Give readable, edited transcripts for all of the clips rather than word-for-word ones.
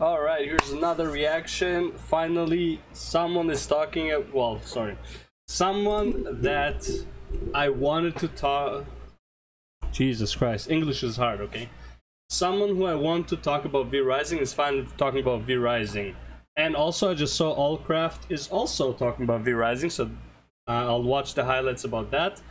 All right, here's another reaction. Finally, someone is talking. Well, sorry, someone that I wanted to talk. Jesus Christ, English is hard. Okay, someone who I want to talk about V Rising is finally talking about V Rising, and also I just saw Allcraft is also talking about V Rising, so I'll watch the highlights about that.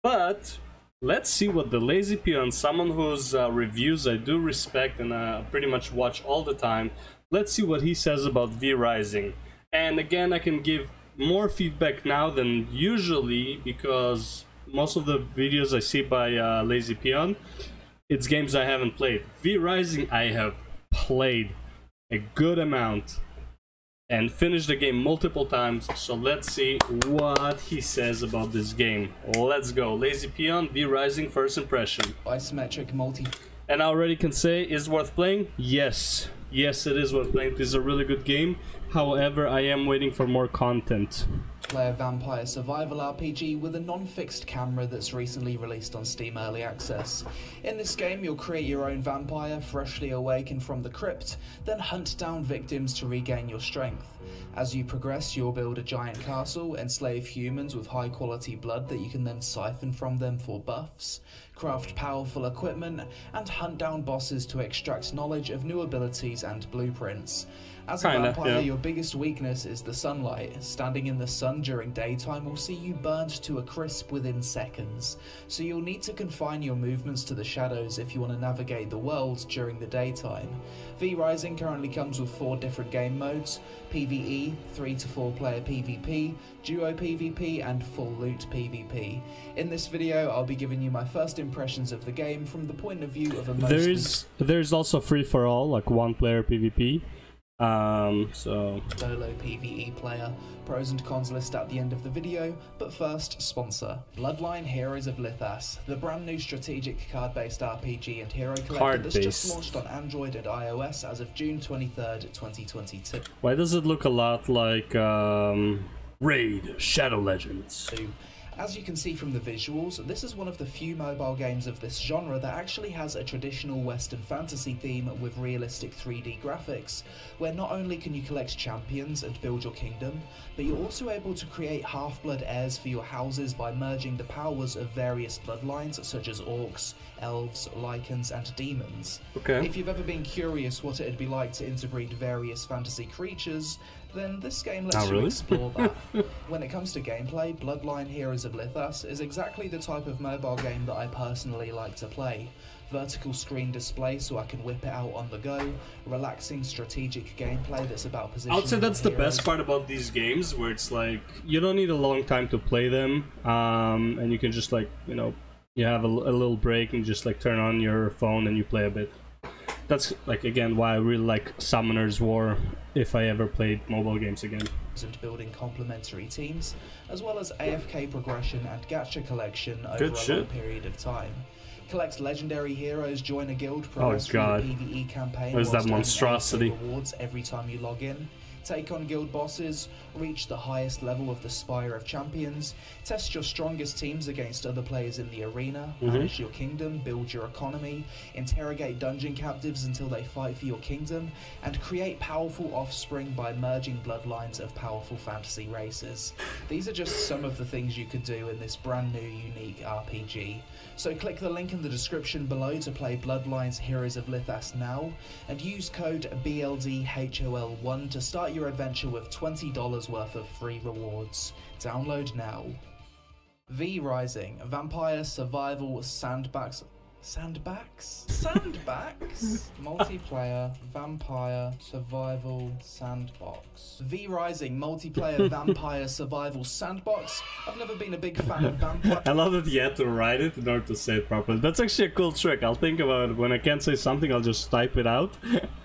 But let's see what TheLazyPeon, someone whose reviews I do respect and pretty much watch all the time, let's see what he says about V Rising. And again, I can give more feedback now than usually because most of the videos I see by TheLazyPeon, it's games I haven't played. V Rising I have played a good amount and finished the game multiple times, so let's see what he says about this game. Let's go. TheLazyPeon, V Rising, first impression. Isometric multi. And I already can say, is it worth playing? Yes. Yes, it is worth playing. This is a really good game. However, I am waiting for more content. Play a vampire survival RPG with a non-fixed camera that's recently released on Steam Early Access. In this game, you'll create your own vampire, freshly awakened from the crypt, then hunt down victims to regain your strength. As you progress, you'll build a giant castle, enslave humans with high-quality blood that you can then siphon from them for buffs, craft powerful equipment, and hunt down bosses to extract knowledge of new abilities and blueprints. As a vampire, your biggest weakness is the sunlight. Standing in the sun during daytime will see you burned to a crisp within seconds, so you'll need to confine your movements to the shadows if you want to navigate the world during the daytime. V Rising currently comes with 4 different game modes: PvE, 3 to 4 player PvP, Duo PvP, and Full Loot PvP. In this video, I'll be giving you my first impressions of the game from the point of view of a There's also free for all, like 1 player PvP. So solo PvE player. Pros and cons list at the end of the video, but first, sponsor. Bloodline Heroes of Lithas, the brand new strategic card-based RPG and hero collector that's just launched on Android and iOS as of June 23rd, 2022. Why does it look a lot like Raid Shadow Legends? As you can see from the visuals, this is one of the few mobile games of this genre that actually has a traditional Western fantasy theme with realistic 3D graphics, where not only can you collect champions and build your kingdom, but you're also able to create half-blood heirs for your houses by merging the powers of various bloodlines such as orcs, elves, lycans, and demons. Okay. If you've ever been curious what it'd be like to interbreed various fantasy creatures, then this game lets you explore that. When it comes to gameplay, Bloodline Heroes of Lithas is exactly the type of mobile game that I personally like to play. Vertical screen display so I can whip it out on the go, relaxing strategic gameplay that's about positioning. I'd say that's the best part about these games, where it's like, you don't need a long time to play them, and you can just like, you know, you have a little break and just like turn on your phone and you play a bit. That's like, again, why I really like Summoner's War if I ever played mobile games again. And building complementary teams, as well as AFK progression and gacha collection over a long period of time. Collect legendary heroes, join a guild, progress through the PvE campaign. There's that monstrosity. Rewards every time you log in. Take on guild bosses, reach the highest level of the Spire of Champions, test your strongest teams against other players in the arena, manage your kingdom, build your economy, interrogate dungeon captives until they fight for your kingdom, and create powerful offspring by merging bloodlines of powerful fantasy races. These are just some of the things you could do in this brand new unique RPG. So click the link in the description below to play Bloodlines Heroes of Lithas now, and use code BLDHOL1 to start your adventure with $20 worth of free rewards. Download now. V Rising, Vampire Survival Sandbox. Sandbox? Multiplayer Vampire Survival Sandbox. V Rising Multiplayer Vampire Survival Sandbox. I've never been a big fan of vampire. I love that you had to write it in order to say it properly. That's actually a cool trick. I'll think about it. When I can't say something, I'll just type it out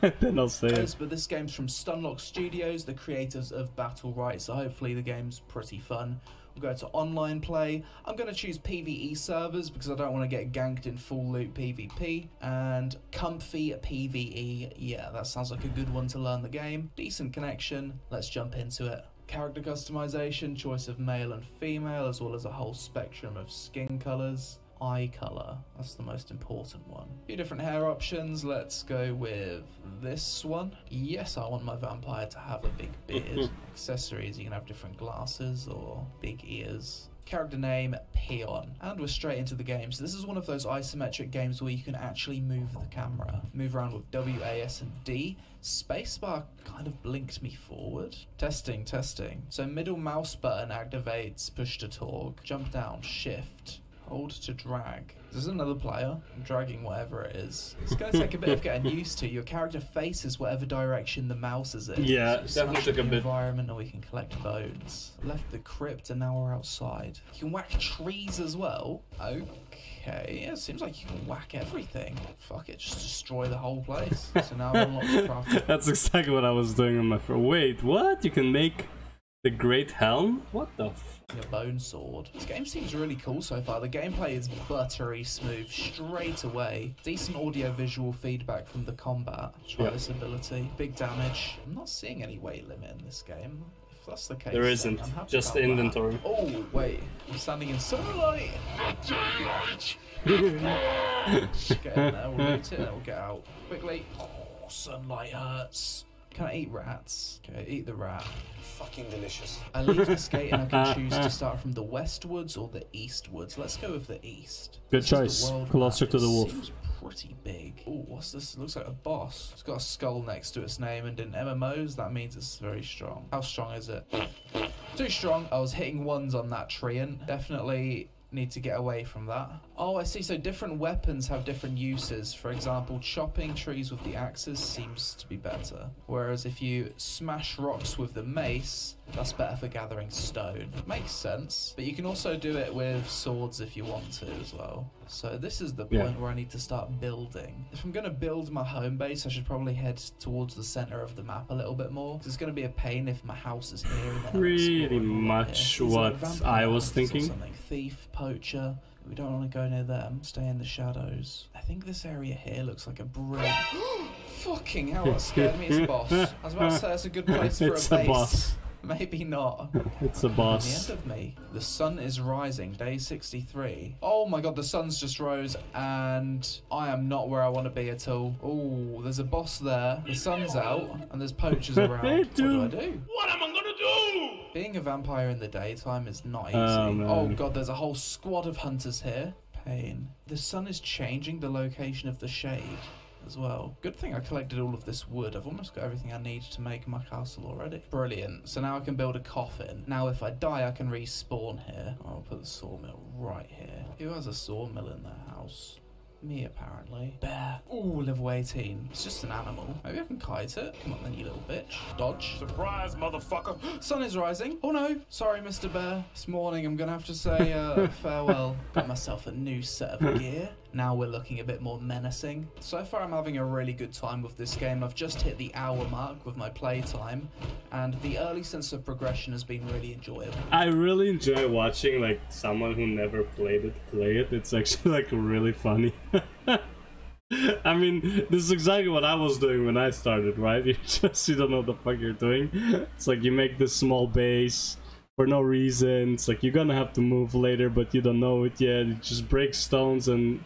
and then I'll say it. But this game's from Stunlock Studios, the creators of Battle Right, so hopefully the game's pretty fun. We'll go to online play. I'm going to choose PvE servers because I don't want to get ganked in full loot PvP. And comfy PvE. Yeah, that sounds like a good one to learn the game. Decent connection. Let's jump into it. Character customization, choice of male and female, as well as a whole spectrum of skin colors. eye color. That's the most important one. A few different hair options. Let's go with this one. Yes, I want my vampire to have a big beard. Accessories, you can have different glasses or big ears. Character name, Peon. And we're straight into the game. So this is one of those isometric games where you can actually move the camera. Move around with W, A, S, and D. Spacebar kind of blinked me forward. Testing, testing. So middle mouse button activates push to talk. Jump down, shift. Hold to drag. This is another player. I'm dragging whatever it is. It's going to take a bit of getting used to. Your character faces whatever direction the mouse is in. Yeah, so definitely took a bit. Environment, or we can collect bones. Left the crypt and now we're outside. You can whack trees as well. Okay, yeah, it seems like you can whack everything. Fuck it, just destroy the whole place. So now I've unlocked the craft. That's exactly what I was doing on my phone. Wait, what? You can make the Great Helm? What the f? Your bone sword. This game seems really cool so far. The gameplay is buttery smooth straight away. Decent audio visual feedback from the combat. Try this ability. Big damage. I'm not seeing any weight limit in this game. If that's the case, there isn't. Just inventory. That. Oh, wait. I'm standing in sunlight. Get in there. We'll loot it and we'll get out. Quickly. Oh, sunlight hurts. Can I eat rats? Okay, eat the rat. Fucking delicious. I leave this gate and I can choose to start from the westwards or the eastwards. Let's go with the east. Good choice. Closer to the wolf. Seems pretty big. Oh, what's this? It looks like a boss. It's got a skull next to its name, and in MMOs that means it's very strong. How strong is it? Too strong. I was hitting ones on that tree and definitely need to get away from that. Oh, I see. So different weapons have different uses. For example, chopping trees with the axes seems to be better. Whereas if you smash rocks with the mace, that's better for gathering stone. Makes sense. But you can also do it with swords if you want to as well. So this is the point where I need to start building. If I'm going to build my home base, I should probably head towards the center of the map a little bit more. Because it's going to be a pain if my house is here. And pretty much what I was thinking. Something. Thief, poacher. We don't want to go near them. Stay in the shadows. I think this area here looks like a bridge. Fucking hell, that scared me. It's a boss. I was about to say it's a good place for a base. Boss. Maybe not. It's a boss. At the end of me. The sun is rising. Day 63. Oh my god, the sun's just rose and I am not where I want to be at all. Oh, there's a boss there. The sun's out and there's poachers around. What do I do? What am I gonna do? Being a vampire in the daytime is not easy. Oh god, there's a whole squad of hunters here. Pain. The sun is changing the location of the shade as well. Good thing I collected all of this wood. I've almost got everything I need to make my castle already. Brilliant. So now I can build a coffin. Now if I die, I can respawn here. I'll put the sawmill right here. Who has a sawmill in their house? Me, apparently. Bear. Ooh, level 18. It's just an animal. Maybe I can kite it. Come on then, you little bitch. Dodge. Surprise, motherfucker. Sun is rising. Oh no. Sorry, Mr. Bear. This morning I'm gonna have to say farewell. Got myself a new set of gear. Now we're looking a bit more menacing. So far I'm having a really good time with this game. I've just hit the hour mark with my playtime, and the early sense of progression has been really enjoyable. I really enjoy watching like someone who never played it play it. It's actually like really funny. I mean, this is exactly what I was doing when I started, right? You don't know what the fuck you're doing. It's like you make this small base for no reason. It's like you're gonna have to move later, but you don't know it yet. You just break stones and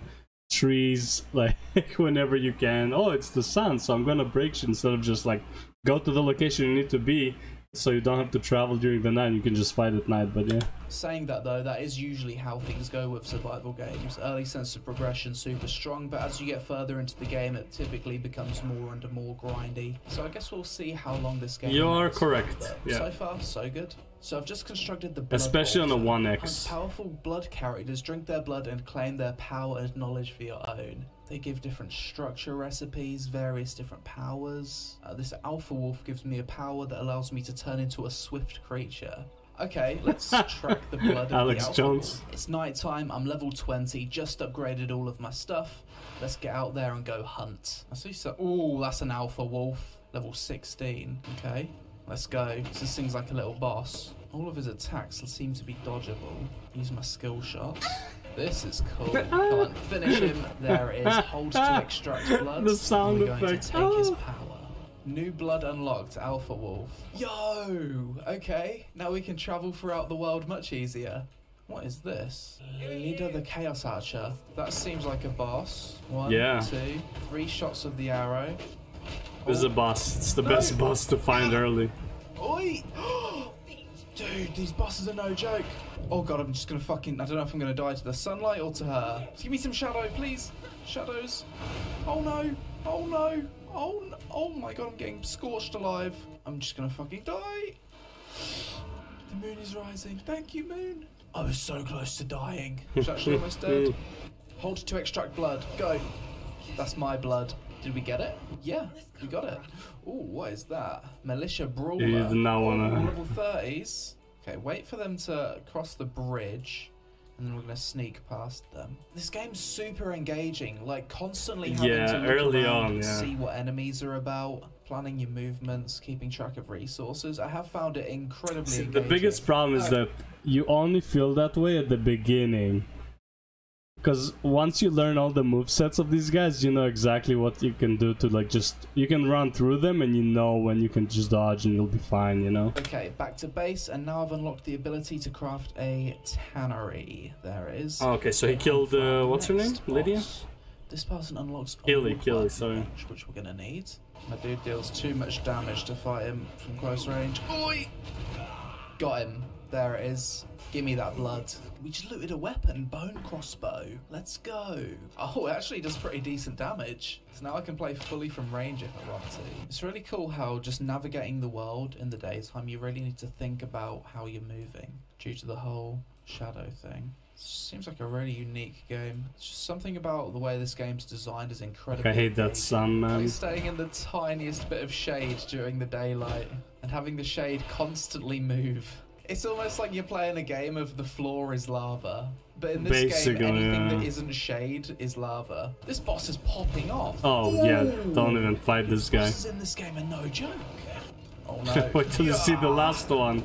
trees like whenever you can. Oh, it's the sun, so I'm gonna break shit instead of just like go to the location you need to be, so you don't have to travel during the night. You can just fight at night. But yeah, saying that though, that is usually how things go with survival games. Early sense of progression super strong, but as you get further into the game it typically becomes more and more grindy. So I guess we'll see how long this game you're lasts. correct. Yeah, so far so good. So I've just constructed the blood especially altar. on a 1x. Powerful blood characters drink their blood and claim their power and knowledge for your own. They give different structure recipes, various different powers. This alpha wolf gives me a power that allows me to turn into a swift creature. Okay, let's track the blood of Alex the alpha Jones. wolf. It's night time, I'm level 20, just upgraded all of my stuff. Let's get out there and go hunt. I see so. Ooh, that's an alpha wolf. Level 16. Okay. Let's go. This thing's like a little boss. All of his attacks seem to be dodgeable. Use my skill shots. This is cool. Can't finish him. There it is. Hold to extract blood. The sound We're going effect. to take his power. New blood unlocked. Alpha wolf. Yo! Okay. Now we can travel throughout the world much easier. What is this? Leader the Chaos Archer. That seems like a boss. 1, Yeah. 2, 3 shots of the arrow. This is a boss. It's the best boss to find early. Oi! Dude, these bosses are no joke. Oh god, I'm just gonna fucking... I don't know if I'm gonna die to the sunlight or to her. Just give me some shadow, please. Shadows. Oh no. Oh no. Oh my god, I'm getting scorched alive. I'm just gonna fucking die. The moon is rising. Thank you, moon. I was so close to dying. She's actually almost dead. Hold to extract blood. Go. That's my blood. Did we get it? Yeah, we got it. Ooh, what is that? Militia Brawler. You did not wanna... Level 30s. Okay, wait for them to cross the bridge. And then we're gonna sneak past them. This game's super engaging, like constantly having to look early around on, and yeah. see what enemies are about, planning your movements, keeping track of resources. I have found it incredibly engaging. The biggest problem is that you only feel that way at the beginning. Because once you learn all the movesets of these guys, you know exactly what you can do to like just... You can run through them and you know when you can just dodge and you'll be fine, you know? Okay, back to base, and now I've unlocked the ability to craft a tannery. There it is. Oh, okay, so he killed, what's her name? Next Lydia? boss. This person unlocks a Killy, wood sorry. bench, which we're gonna need. My dude deals too much damage to fight him from close range. Oi! Got him. There it is. Give me that blood. We just looted a weapon, bone crossbow. Let's go. Oh, it actually does pretty decent damage. So now I can play fully from range if I want to. It's really cool how just navigating the world in the daytime, you really need to think about how you're moving due to the whole shadow thing. It seems like a really unique game. It's just something about the way this game's designed is incredible. I hate that sun, man. Like staying in the tiniest bit of shade during the daylight and having the shade constantly move. It's almost like you're playing a game of the floor is lava. But in this game, anything that isn't shade is lava. This boss is popping off. Oh, yeah, don't even fight this guy. Bosses in this game are no joke. Oh no. Wait till you see the last one.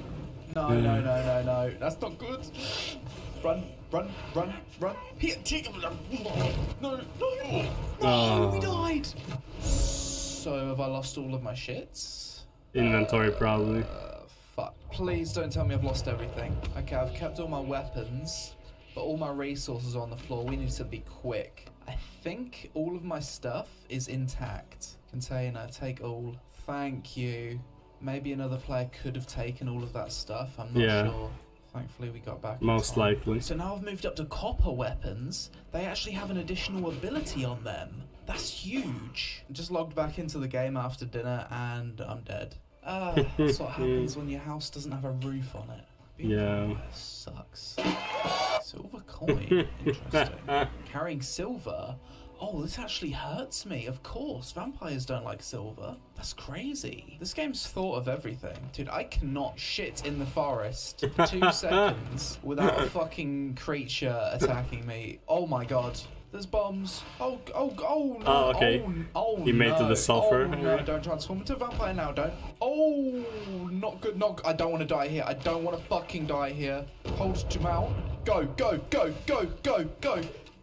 No. That's not good. Run. Here, no, we died. So have I lost all of my shits? Inventory, probably. Fuck. Please don't tell me I've lost everything. Okay, I've kept all my weapons, but all my resources are on the floor. We need to be quick. I think all of my stuff is intact. Container, take all. Thank you. Maybe another player could have taken all of that stuff. I'm not sure. Thankfully we got back. Most likely. So now I've moved up to copper weapons. They actually have an additional ability on them. That's huge. I just logged back into the game after dinner and I'm dead. That's what happens when your house doesn't have a roof on it. Yeah. Sucks. Silver coin. Interesting. Carrying silver? Oh, this actually hurts me. Of course, vampires don't like silver. That's crazy. This game's thought of everything. Dude, I cannot shit in the forest for 2 seconds without a fucking creature attacking me. Oh my god. There's bombs. Oh no. Oh, okay. He made to the sulfur. Oh no, don't transform into a vampire now, don't. Oh, not good, I don't want to die here. I don't want to fucking die here. Hold to mount. Go.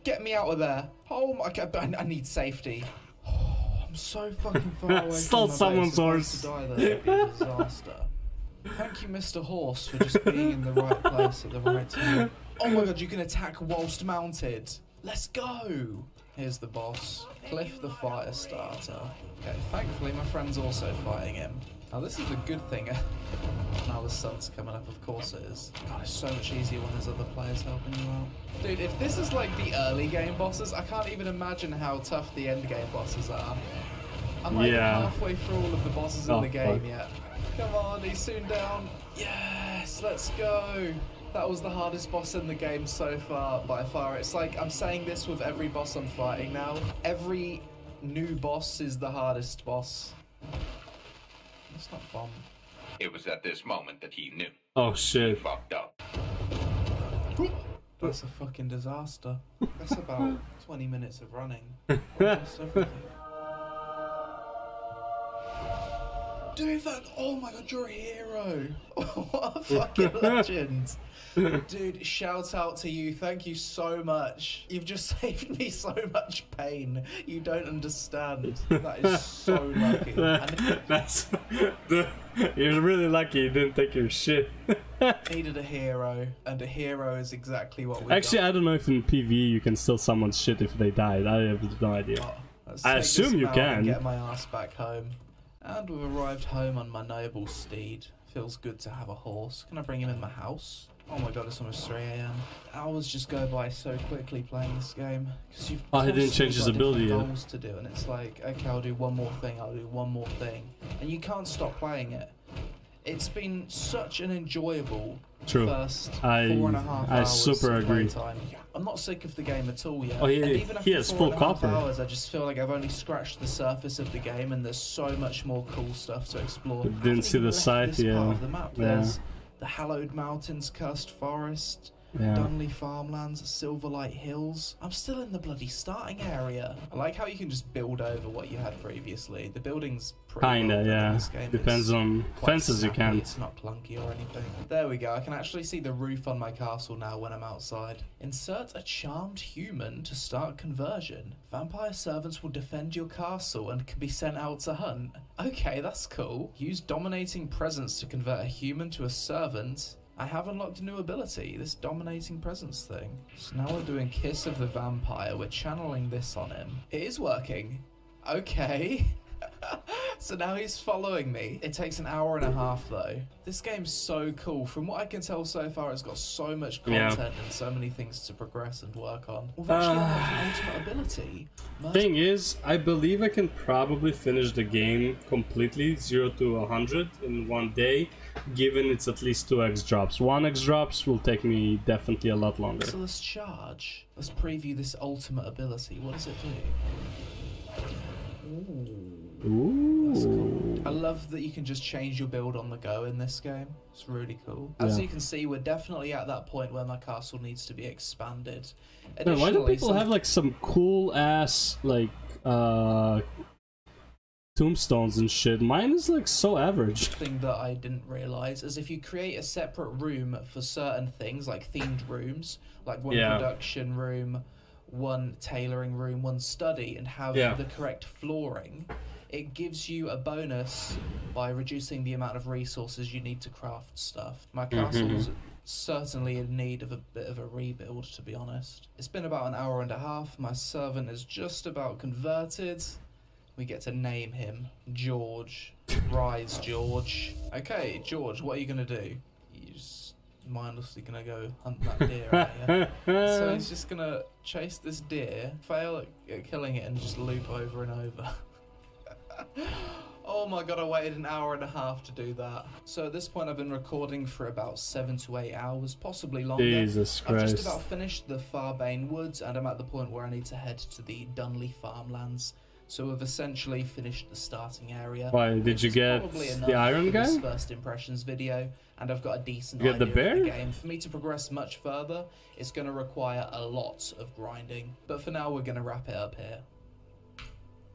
Get me out of there. Oh my god, I need safety. Oh, I'm so fucking far away Stole from someone's horse. To die there. It'd be a disaster. Thank you, Mr. Horse, for just being in the right place at the right time. Oh my god, you can attack whilst mounted. Let's go! Here's the boss, Cliff the Fire Starter. Okay, thankfully my friend's also fighting him. Now this is a good thing. Now the sun's coming up, of course it is. God, it's so much easier when there's other players helping you out. Dude, if this is like the early game bosses, I can't even imagine how tough the end game bosses are. I'm like halfway through all of the bosses in the game yet. Come on, he's soon down. Yes, let's go. That was the hardest boss in the game so far, by far. It's like I'm saying this with every boss I'm fighting now. Every new boss is the hardest boss. It's not bomb. It was at this moment that he knew. Oh shit. He fucked up. That's a fucking disaster. That's about 20 minutes of running. Almost everything. Dude, oh my god, you're a hero. What a fucking legend. Dude, shout out to you. Thank you so much. You've just saved me so much pain. You don't understand. That is so lucky. You're really lucky you didn't take your shit. Needed a hero, and a hero is exactly what we Actually, got. I don't know if in PvE you can steal someone's shit if they died. I have no idea. I assume you can. And get my ass back home. And we've arrived home on my noble steed. Feels good to have a horse. Can I bring him in my house? Oh my god, it's almost 3 AM. Hours just go by so quickly playing this game. Because you've he didn't change his ability yet. goals to do, and it's like, okay, I'll do one more thing, I'll do one more thing. And you can't stop playing it. It's been such an enjoyable first 4.5 hours. I super agree. Time. I'm not sick of the game at all yet. Oh, and even he after has full 4.5 copper. hours, I just feel like I've only scratched the surface of the game, and there's so much more cool stuff to explore. Didn't see the site, yeah. Part of the map. There's the Hallowed Mountains, Cursed Forest, Dunley Farmlands, Silverlight Hills. I'm still in the bloody starting area. I like how you can just build over what you had previously. The building's pretty Kinda, well in this game. Depends on fences you can. It's not clunky or anything. There we go. I can actually see the roof on my castle now when I'm outside. Insert a charmed human to start conversion. Vampire servants will defend your castle and can be sent out to hunt. Okay, that's cool. Use dominating presence to convert a human to a servant. I have unlocked a new ability, this dominating presence thing. So now we're doing Kiss of the Vampire. We're channeling this on him. It is working. Okay. So now he's following me. It takes an hour and a half though. This game's so cool. From what I can tell so far, it's got so much content and so many things to progress and work on. We've actually unlocked an ultimate ability. Thing is, I believe I can probably finish the game completely 0 to 100 in one day, given it's at least 2x drops. 1x drops will take me definitely a lot longer. So let's charge. Let's preview this ultimate ability. What does it do? Ooh. That's cool. I love that you can just change your build on the go in this game. It's really cool. As you can see, we're definitely at that point where my castle needs to be expanded. Man, why do people have like some cool ass like tombstones and shit? Mine is like so average. Thing that I didn't realize is if you create a separate room for certain things, like themed rooms, like one production room, one tailoring room, one study, and have the correct flooring, it gives you a bonus by reducing the amount of resources you need to craft stuff. My castle's certainly in need of a bit of a rebuild, to be honest. It's been about an hour and a half. My servant is just about converted. We get to name him George. Rise, George. Okay, George, what are you gonna do? You're just mindlessly gonna go hunt that deer, aren't you? So he's just gonna chase this deer, fail at killing it, and just loop over and over. Oh my god, I waited an hour and a half to do that. So at this point I've been recording for about 7 to 8 hours, possibly longer. Jesus Christ. I've just about finished the Farbane Woods, and I'm at the point where I need to head to the Dunley Farmlands. So we've essentially finished the starting area. Why, did you get the Iron Guy? This first impressions video, and I've got a decent idea of the game. For me to progress much further, it's going to require a lot of grinding. But for now, we're going to wrap it up here.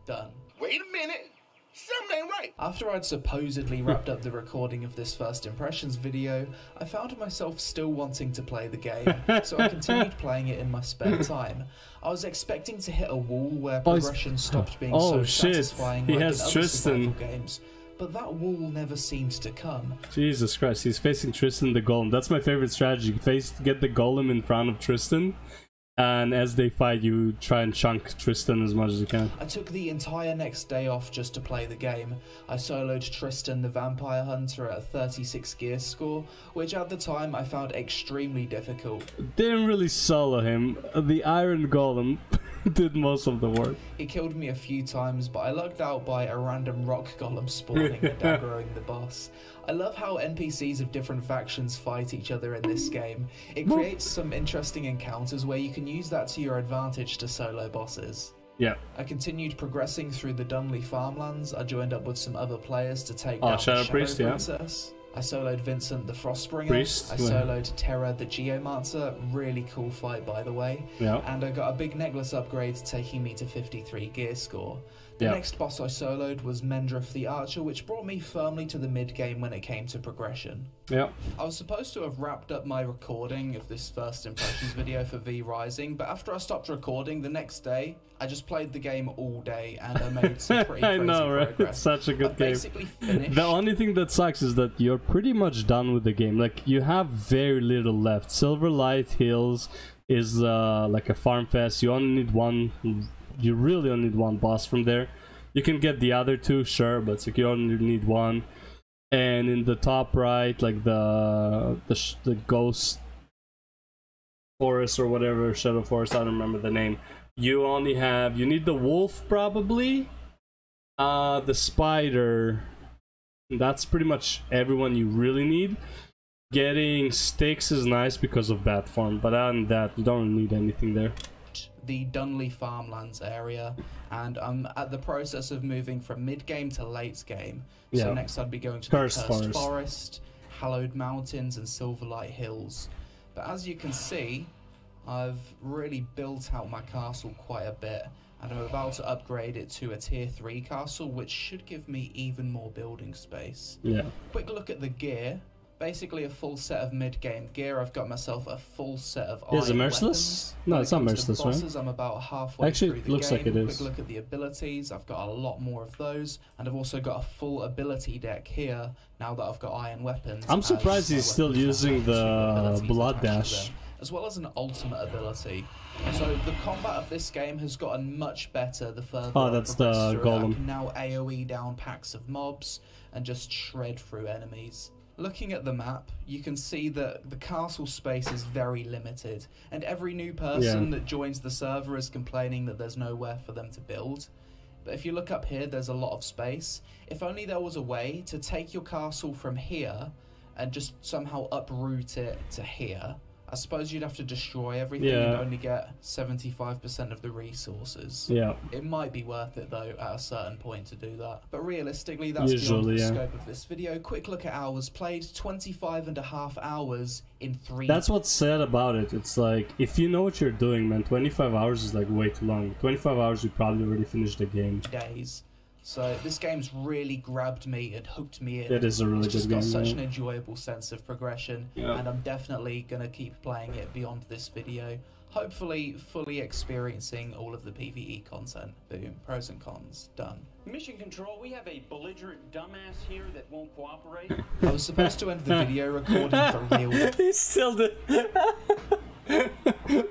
Done. Wait a minute. Something ain't right. After I'd supposedly wrapped up the recording of this first impressions video, I found myself still wanting to play the game, so I continued playing it in my spare time. I was expecting to hit a wall where progression stopped being so satisfying like in other survival games, but that wall never seemed to come. Jesus Christ, he's facing Tristan the Golem. That's my favorite strategy. Get the Golem in front of Tristan, and as they fight, you try and chunk Tristan as much as you can. I took the entire next day off just to play the game. I soloed Tristan the Vampire Hunter at a 36 gear score, which at the time I found extremely difficult. Didn't really solo him. The Iron Golem did most of the work. He killed me a few times, but I lucked out by a random rock golem spawning and daggerowing the boss. I love how NPCs of different factions fight each other in this game. It creates some interesting encounters where you can use that to your advantage to solo bosses. Yeah. I continued progressing through the Dunley Farmlands. I joined up with some other players to take down the Shadow Princess. I soloed Vincent the Frostbringer. I soloed Terra the Geomancer. Really cool fight, by the way. Yeah. And I got a big necklace upgrade taking me to 53 gear score. The next boss I soloed was Mendrith the Archer, which brought me firmly to the mid-game when it came to progression. Yeah. I was supposed to have wrapped up my recording of this first impressions video for V Rising, but after I stopped recording the next day, I just played the game all day and I made some pretty crazy I know, right? progress. It's such a good game. Basically finished. The only thing that sucks is that you're pretty much done with the game. Like, you have very little left. Silverlight Hills is like a farm fest. You only need one. You really only need one boss from there. You can get the other two, sure, but it's like you only need one. And in the top right, like the ghost forest or whatever, shadow forest, I don't remember the name. You only have, you need the wolf probably, the spider. That's pretty much everyone you really need. Getting sticks is nice because of bat form, but other than that, you don't need anything there. The Dunley Farmlands area, and I'm at the process of moving from mid-game to late-game. So next I'd be going to the Cursed Forest, Hallowed Mountains, and Silverlight Hills. But as you can see, I've really built out my castle quite a bit, and I'm about to upgrade it to a tier 3 castle, which should give me even more building space. Quick look at the gear. Basically a full set of mid-game gear. I've got myself a full set of iron it merciless? weapons. No, it's not merciless, bosses, right? I'm about halfway Actually, through the looks game. like it is. Quick look at the abilities. I've got a lot more of those, and I've also got a full ability deck here now that I've got iron weapons. I'm surprised he's still using the blood dash, as well as an ultimate ability. So the combat of this game has gotten much better the further I that's progress the through it. I golem. can now AoE down packs of mobs and just shred through enemies. Looking at the map, you can see that the castle space is very limited, and every new person that joins the server is complaining that there's nowhere for them to build. But if you look up here, there's a lot of space. If only there was a way to take your castle from here and just somehow uproot it to here. I suppose you'd have to destroy everything and only get 75% of the resources. It might be worth it though at a certain point to do that. But realistically, that's beyond the scope of this video. Quick look at hours played, 25.5 hours in 3 That's what's sad about it. It's like, if you know what you're doing, man, 25 hours is like way too long. 25 hours, you probably already finished the game. days. So this game's really grabbed me and hooked me in. It is a really good game. It's just got such an enjoyable sense of progression, and I'm definitely going to keep playing it beyond this video. Hopefully fully experiencing all of the PvE content. Boom. Pros and cons. Done. Mission Control, we have a belligerent dumbass here that won't cooperate. I was supposed to end the video recording for real. He still did.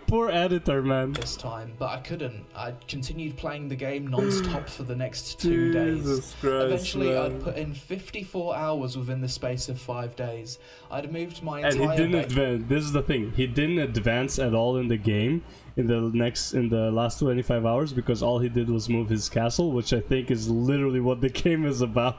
Poor editor, man. This time, but I couldn't. I continued playing the game non-stop for the next 2 days. Jesus Christ, Eventually, man. I'd put in 54 hours within the space of 5 days. I'd moved my And entire he didn't advance. This is the thing. He didn't advance at all in the game in the last 25 hours because all he did was move his castle, which I think is literally what the game is about.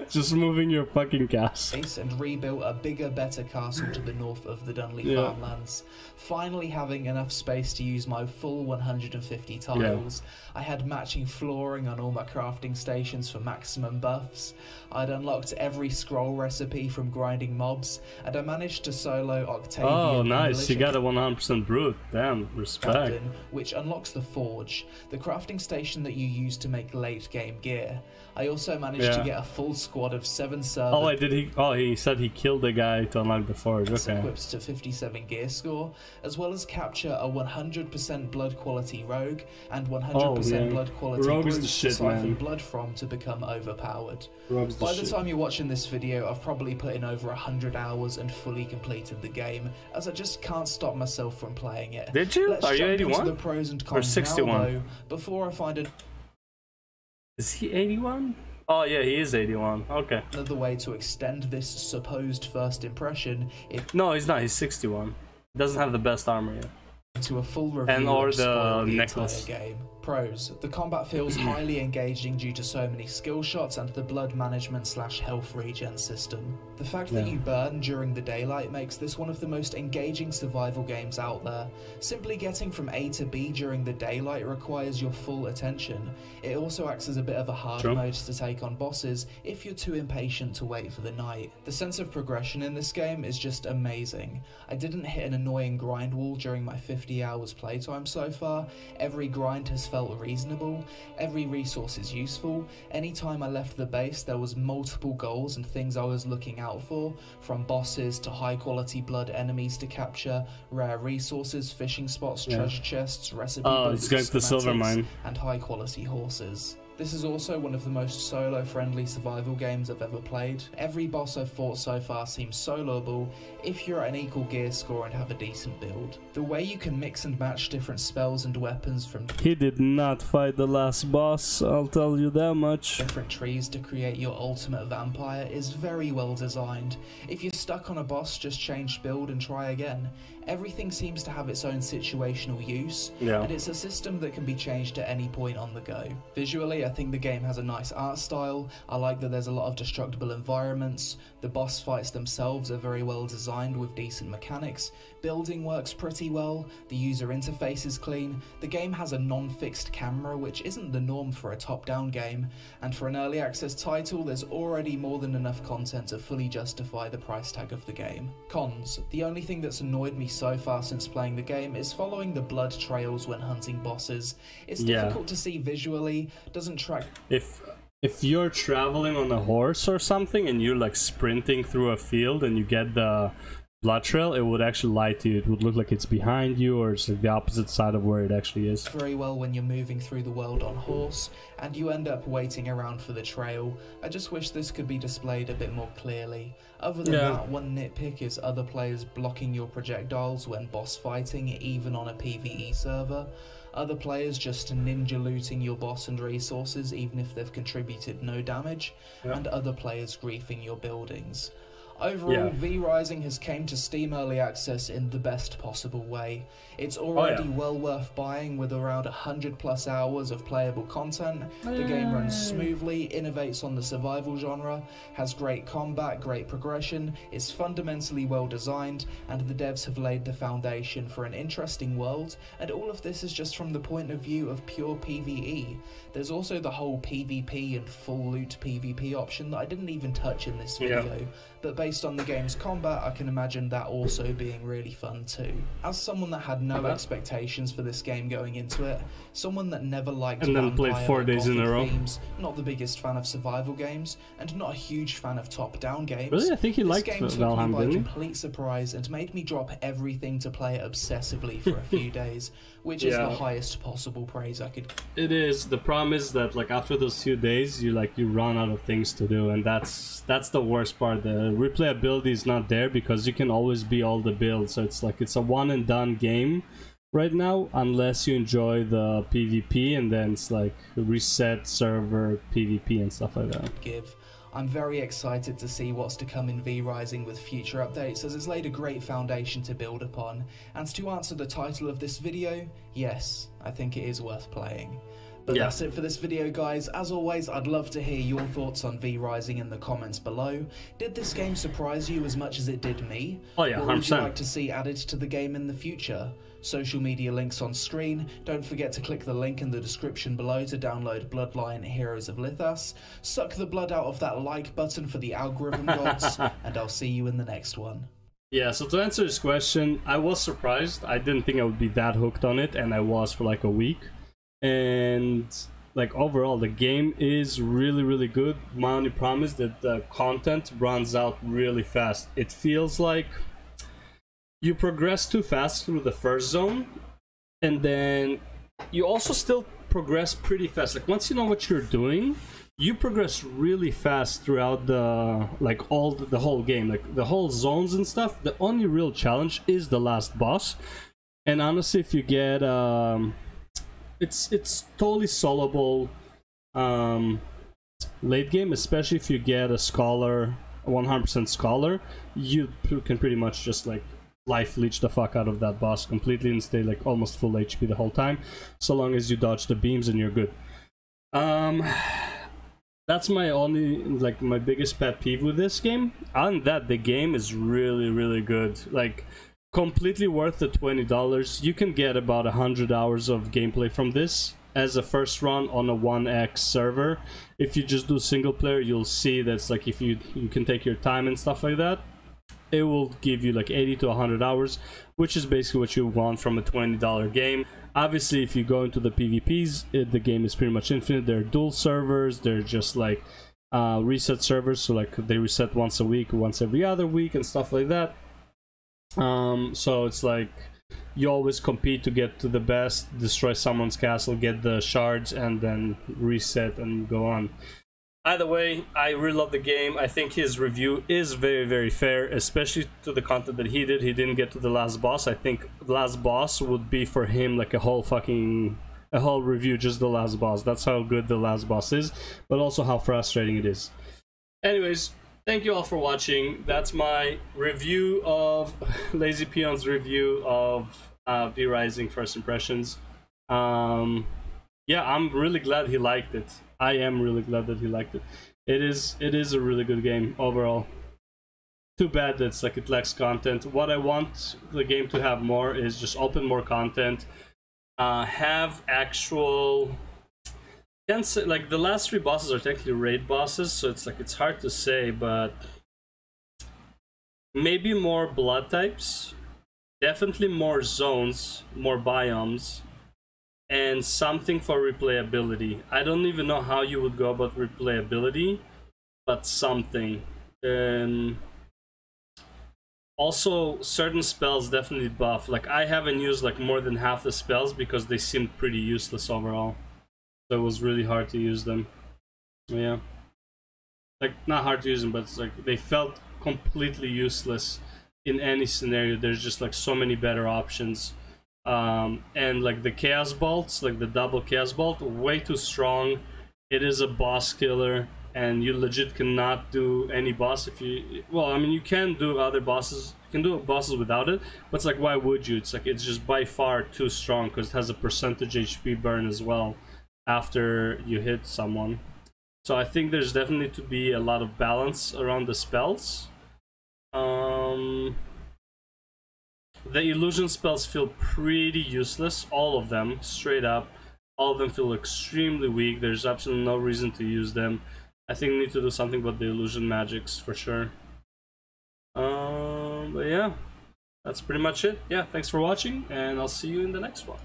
Just moving your fucking castle. And rebuilt a bigger, better castle to the north of the Dunley Farmlands. Finally having enough space to use my full 150 tiles. I had matching flooring on all my crafting stations for maximum buffs. I'd unlocked every scroll recipe from grinding mobs, and I managed to solo Octavian. Oh, nice. You got a 100% brute. Damn, respect. Which unlocks the forge, the crafting station that you use to make late game gear. I also managed to get a full squad of 7 servants. He said he killed a guy to unlock the forge. Okay. Equipped to 57 gear score, as well as capture a 100% blood quality rogue and 100% blood quality rogue brute is the shit, to siphon man. blood from to become overpowered. Rogue's the By the shit. time you're watching this video, I've probably put in over 100 hours and fully completed the game, as I just can't stop myself from playing it. Did you? Let's Are you jump 81? into the pros and cons 61? now, though, before I find Is he 81? Oh yeah, he is 81. Okay. another way to extend this supposed first impression No, he's not. He's 61. He doesn't have the best armor yet. into a full review And or and the spoil the necklace. entire game. Pros: the combat feels highly engaging due to so many skill shots and the blood management / health regen system. The fact that you burn during the daylight makes this one of the most engaging survival games out there. Simply getting from A to B during the daylight requires your full attention. It also acts as a bit of a hard mode to take on bosses if you're too impatient to wait for the night. The sense of progression in this game is just amazing. I didn't hit an annoying grind wall during my 50 hours playtime so far. Every grind has felt felt reasonable, every resource is useful. Anytime I left the base there was multiple goals and things I was looking out for, from bosses to high quality blood enemies to capture, rare resources, fishing spots, treasure chests, recipe books, it's going to the silver mine, and high quality horses. This is also one of the most solo-friendly survival games I've ever played. Every boss I've fought so far seems soloable if you're at an equal gear score and have a decent build. The way you can mix and match different spells and weapons from he did not fight the last boss, I'll tell you that much. Different trees to create your ultimate vampire is very well designed. If you're stuck on a boss, just change build and try again. Everything seems to have its own situational use, and it's a system that can be changed at any point on the go. Visually, I think the game has a nice art style. I like that there's a lot of destructible environments. The boss fights themselves are very well designed with decent mechanics. Building works pretty well. The user interface is clean. The game has a non-fixed camera, which isn't the norm for a top-down game. And for an early access title, there's already more than enough content to fully justify the price tag of the game. Cons. The only thing that's annoyed me so far since playing the game is following the blood trails when hunting bosses. It's difficult to see visually, doesn't track. If you're traveling on a horse or something and you're like sprinting through a field and you get the blood trail, it would actually lie to you. It would look like it's behind you, or it's like the opposite side of where it actually is. Very well when you're moving through the world on horse and you end up waiting around for the trail. I just wish this could be displayed a bit more clearly. Other than that, one nitpick is other players blocking your projectiles when boss fighting, even on a PvE server. Other players just ninja looting your boss and resources even if they've contributed no damage, and other players griefing your buildings. Overall, V-Rising has came to Steam Early Access in the best possible way. It's already well worth buying with around 100+ hours of playable content. The game runs smoothly, innovates on the survival genre, has great combat, great progression, is fundamentally well designed, and the devs have laid the foundation for an interesting world, and all of this is just from the point of view of pure PvE. There's also the whole PvP and full loot PvP option that I didn't even touch in this video, but based on the game's combat, I can imagine that also being really fun too. As someone that had no expectations for this game going into it, someone that never liked and then played 4 days in a row, themes, not the biggest fan of survival games, and not a huge fan of top-down games. Really? I think he liked Valheim, took me by complete surprise and made me drop everything to play it obsessively for a few days, which is the highest possible praise I could. It is. The problem is that like after those few days, you run out of things to do, and that's the worst part. The replayability is not there because you can always be all the builds, so it's a one and done game right now, unless you enjoy the PvP, and then it's like reset server PvP and stuff like that. I'm very excited to see what's to come in V-Rising with future updates, as it's laid a great foundation to build upon. And to answer the title of this video, yes, I think it is worth playing. But that's it for this video, guys. As always, I'd love to hear your thoughts on V-Rising in the comments below. Did this game surprise you as much as it did me? Oh yeah, 100%. What would you like to see added to the game in the future? Social media links on screen. Don't forget to click the link in the description below to download Bloodline Heroes of Lithas. Suck the blood out of that like button for the algorithm gods, and I'll see you in the next one. Yeah, so to answer this question, I was surprised. I didn't think I would be that hooked on it, and I was for like a week. And like overall, the game is really good. My only problem is that the content runs out really fast. It feels like you progress too fast through the first zone, and then you also still progress pretty fast. Like once you know what you're doing, you progress really fast throughout the the whole game, like the whole zones and stuff. The only real challenge is the last boss, and honestly, if you get it's totally soloable late game, especially if you get a scholar, 100% scholar. You can pretty much just like life leech the fuck out of that boss completely and stay like almost full HP the whole time, so long as you dodge the beams and you're good. That's my only, like, my biggest pet peeve with this game. Other than that, the game is really good. Like, completely worth the $20. You can get about 100 hours of gameplay from this as a first run on a 1x server. If you just do single player, you'll see that's like if you can take your time and stuff like that. it will give you like 80 to 100 hours, which is basically what you want from a $20 game. Obviously, if you go into the PvPs, the game is pretty much infinite. There are dual servers, they're just like reset servers, so like they reset once a week, once every other week, and stuff like that. So it's like you always compete to get to the best, destroy someone's castle, get the shards, and then reset and go on. Either way, I really love the game. I think his review is very, very fair, especially to the content that he did. He didn't get to the last boss. I think the last boss would be for him like a whole review, just the last boss. That's how good the last boss is, but also how frustrating it is. Anyways, thank you all for watching. That's my review of LazyPeon's review of V Rising First Impressions. Yeah, I'm really glad he liked it. I am really glad that he liked it. It is a really good game overall. Too bad that it's like it lacks content. What I want the game to have more is just open more content. Have actual, can't say, like the last 3 bosses are technically raid bosses, so it's like it's hard to say, but maybe more blood types, definitely more zones, more biomes, and something for replayability. I don't even know how you would go about replayability, but something. Also, certain spells definitely buff. Like, I haven't used like more than half the spells because they seemed pretty useless overall. So it was really hard to use them. Yeah. Like, not hard to use them, but it's like they felt completely useless in any scenario. There's just like so many better options. And like the chaos bolts, like the double chaos bolt, way too strong. It is a boss killer, and you legit cannot do any boss if you, well, I mean, you can do other bosses, you can do bosses without it, but it's like, why would you? It's like, it's just by far too strong because it has a percentage HP burn as well after you hit someone. So I think there's definitely to be a lot of balance around the spells. The illusion spells feel pretty useless, all of them, straight up. All of them feel extremely weak. There's absolutely no reason to use them. I think we need to do something about the illusion magics for sure. But yeah, that's pretty much it. Yeah, thanks for watching, and I'll see you in the next one.